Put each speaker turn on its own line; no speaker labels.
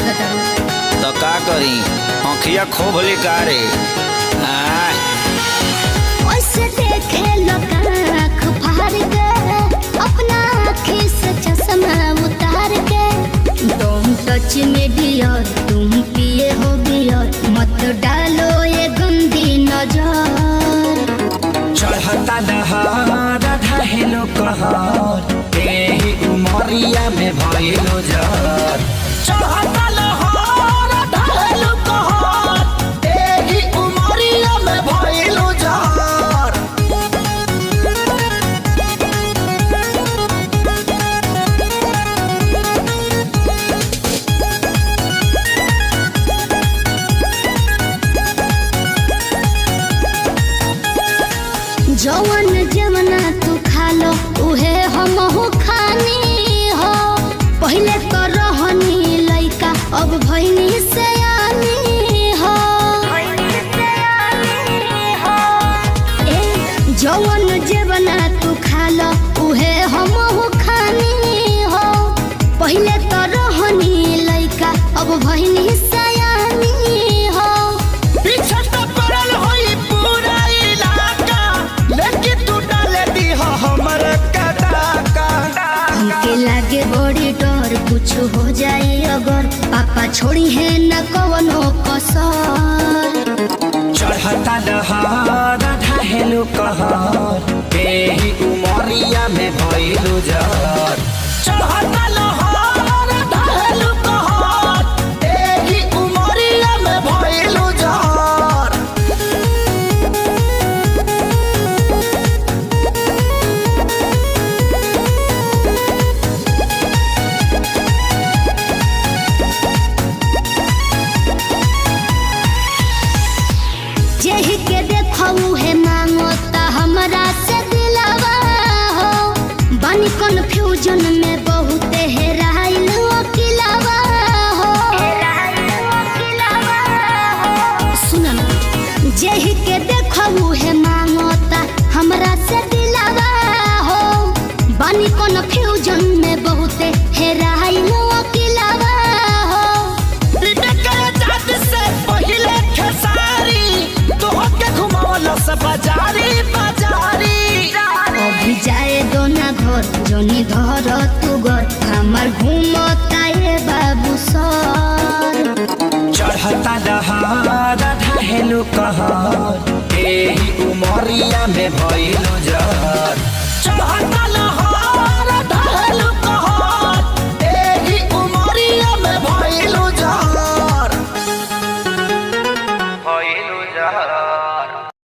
लागत
तो का करी आँखिया खोभली का रे
ओसे देखे लोग आँख फाड़ के अपना आँखी से चश्मा उतार के तुम टच में डियर तुम पिए हो बियर मत डालो ये गंदी नजर
चढ़ता दहार ढहेलो कहर एही उमरिया में भइलो जर चढ़ता लहर ढहेलो कहर एही उमरिया में भइलो जर
जवन जवना तू खा लो उहे हमहू खानी हो पहले तो रहनी लइका अब भइनी सयानी हो जवन जवना तू खा लो उहे हमहू खानी हो पहले तो रहनी लइका अब भइनी सयानी हो
पीछे तो पड़ल होई पूरा इलाका लेकिन तू डाले दी हमर कदाका
हमके लागे बड़ी डर कुछ हो जाए अगर पापा छोड़ी है न कवनो कसर
चढ़ता दहार ढहेलो कहर एही उमरिया में भइलो जर चढ़ता लहर ढहेलो कहर एही उमरिया में भइलो जर
जेहि के देखऊ है मांगो ता हमरा से दिलावा हो बनी कन्फ्यूजन में बहुत हेराइल अकेलावा हो सुन ना जेहि के देखऊ है मांगो ता हमरा से दिलावा हो बनी कन्फ्यूजन में बहुत हेराइल अकेलावा हो अभी जाए दो ना घर जोनी धर तू घर हमार घूमता ये बाबू सर
चढ़ता दहार ढहेलो कहर एही उमरिया में भइलो जर चढ़ता